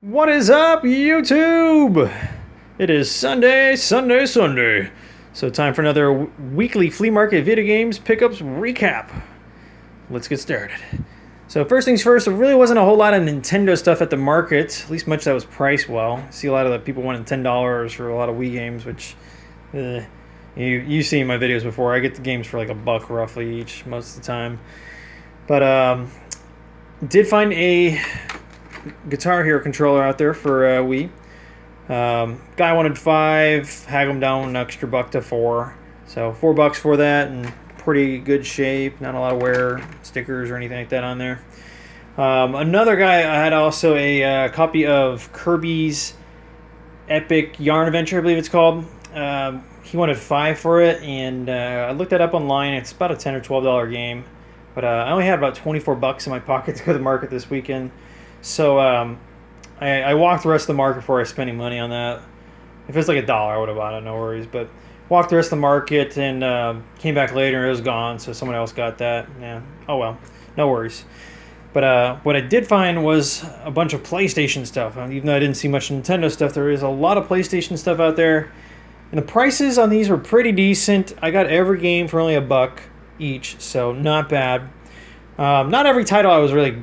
What is up, YouTube? It is Sunday. So time for another weekly flea market video games pickups recap. Let's get started. So first things first, there really wasn't a whole lot of Nintendo stuff at the market, at least much that was priced well. I see a lot of the people wanting $10 for a lot of Wii games, which you've seen my videos before. I get the games for like $1 roughly each most of the time. But did find a Guitar Hero controller out there for Wii. Guy wanted 5, haggled him down an extra $1 to 4. So $4 for that, and pretty good shape, not a lot of wear, stickers or anything like that on there. Another guy had also a copy of Kirby's Epic Yarn Adventure, I believe it's called. He wanted 5 for it, and I looked that up online. It's about a $10 or $12 game, but I only had about $24 in my pocket to go to the market this weekend. So I walked the rest of the market before I spent any money on that. If it's like $1, I would have bought it, no worries. But walked the rest of the market and came back later and it was gone, so someone else got that. Yeah, oh well, no worries. But what I did find was a bunch of PlayStation stuff. Even though I didn't see much Nintendo stuff, there is a lot of PlayStation stuff out there. And the prices on these were pretty decent. I got every game for only $1 each, so not bad. Not every title I was really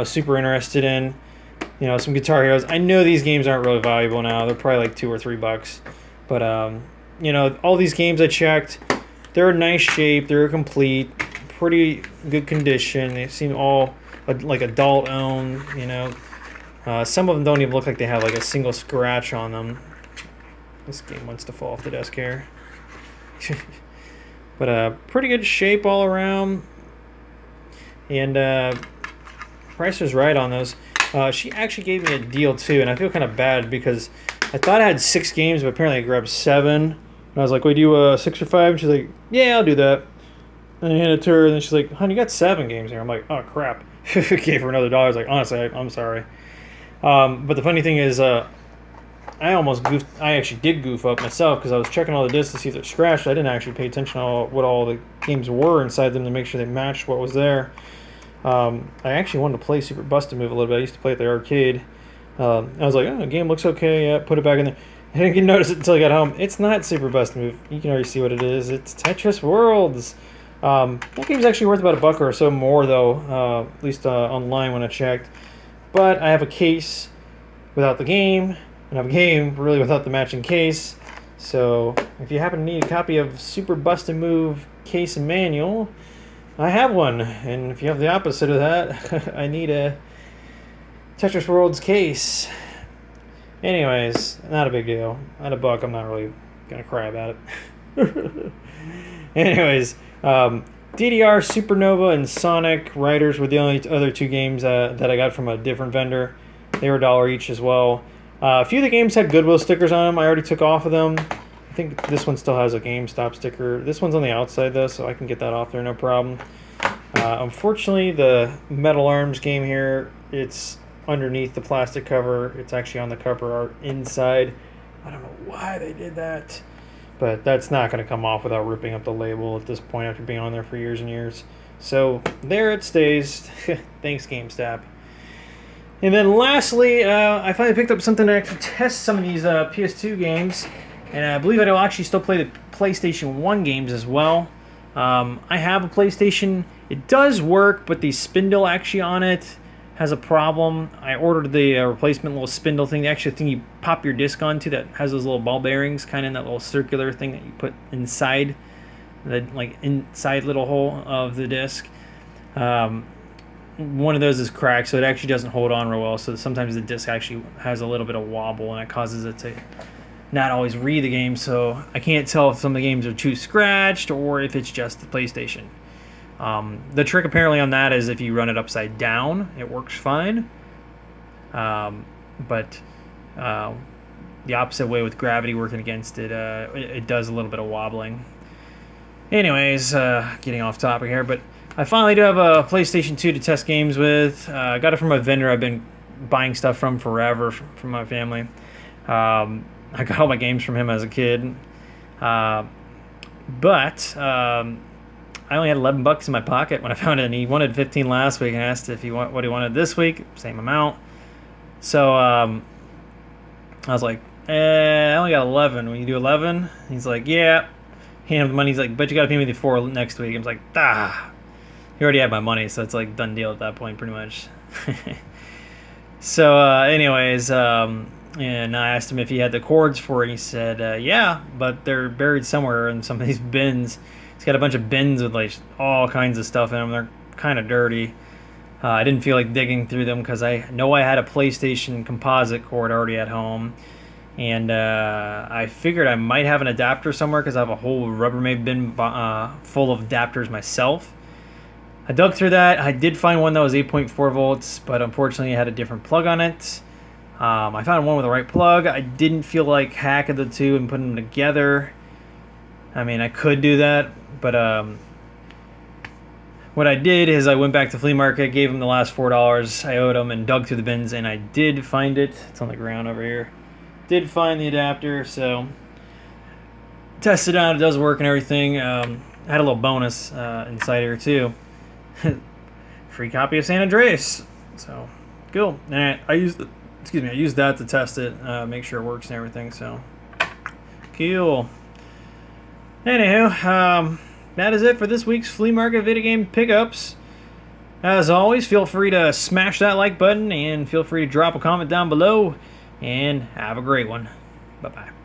super interested in. Some Guitar Heroes. I know these games aren't really valuable now. They're probably like $2 or $3. But all these games I checked, they're in nice shape. They're complete, pretty good condition. They seem all like adult owned. Some of them don't even look like they have like a single scratch on them. This game wants to fall off the desk here. But pretty good shape all around. And price was right on those. She actually gave me a deal too, and I feel kind of bad because I thought I had 6 games, but apparently I grabbed 7. And I was like, "Wait, do you 6 or 5?" And she's like, "Yeah, I'll do that." And I handed it to her, and then she's like, "Honey, you got 7 games here." I'm like, "Oh crap!" Gave her another $1. I was like, "Honestly, I'm sorry." But the funny thing is, I actually did goof up myself because I was checking all the discs to see if they're scratched. I didn't actually pay attention to what all the games were inside them to make sure they matched what was there. I actually wanted to play Super Busted Move a little bit. I used to play at the arcade. I was like, "Oh, the game looks okay. Yeah, put it back in there." I didn't notice it until I got home. It's not Super Busted Move. You can already see what it is. It's Tetris Worlds. That game's actually worth about $1 or so more, though, at least online when I checked. But I have a case without the game, and I have a game really without the matching case. So if you happen to need a copy of Super Busted Move case and manual, I have one. And if you have the opposite of that, I need a Tetris Worlds case. Anyways, not a big deal. At $1, I'm not really gonna cry about it. Anyways, DDR, Supernova, and Sonic Riders were the only other 2 games that I got from a different vendor. They were $1 each as well. A few of the games had Goodwill stickers on them. I already took off of them. I think this one still has a GameStop sticker. This one's on the outside though, so I can get that off there, no problem. Unfortunately, the Metal Arms game here, it's underneath the plastic cover. It's actually on the cover art inside. I don't know why they did that, but that's not going to come off without ripping up the label at this point after being on there for years and years. So there it stays. Thanks, GameStop. And then lastly, I finally picked up something to actually test some of these PS2 games. And I believe I will actually still play the PlayStation 1 games as well. I have a PlayStation. It does work, but the spindle actually on it has a problem. I ordered the replacement little spindle thing, the actual thing you pop your disc onto that has those little ball bearings, kind of in that little circular thing that you put inside the inside little hole of the disc. One of those is cracked, so it actually doesn't hold on real well. So sometimes the disc actually has a little bit of wobble, and it causes it to not always read the game. So I can't tell if some of the games are too scratched or if it's just the PlayStation. The trick apparently on that is if you run it upside down, it works fine. But the opposite way with gravity working against it, it does a little bit of wobbling. Anyways, getting off topic here, but I finally do have a PlayStation 2 to test games with. I got it from a vendor I've been buying stuff from forever from my family. I got all my games from him as a kid. But I only had $11 in my pocket when I found it, and he wanted 15 last week and asked if what he wanted this week, same amount. So I was like, I only got 11. When you do 11, he's like, yeah. Hand him the money. He's like, but you got to pay me the 4 next week. I was like, He already had my money, so it's like done deal at that point, pretty much. So, anyways, and I asked him if he had the cords for it. He said, yeah, but they're buried somewhere in some of these bins. He's got a bunch of bins with like all kinds of stuff in them. They're kind of dirty. I didn't feel like digging through them because I know I had a PlayStation composite cord already at home. And I figured I might have an adapter somewhere because I have a whole Rubbermaid bin full of adapters myself. I dug through that. I did find one that was 8.4 volts, but unfortunately it had a different plug on it. I found one with the right plug. I didn't feel like hacking the two and putting them together. I mean, I could do that, but what I did is I went back to Flea Market, gave him the last $4 I owed him, and dug through the bins, and I did find it. It's on the ground over here. Did find the adapter, so tested it out. It does work and everything. I had a little bonus inside here too. Free copy of San Andreas. So cool. And I used that to test it, make sure it works and everything. So cool. Anywho, that is it for this week's Flea Market video game pickups. As always, feel free to smash that like button and feel free to drop a comment down below. And have a great one. Bye-bye.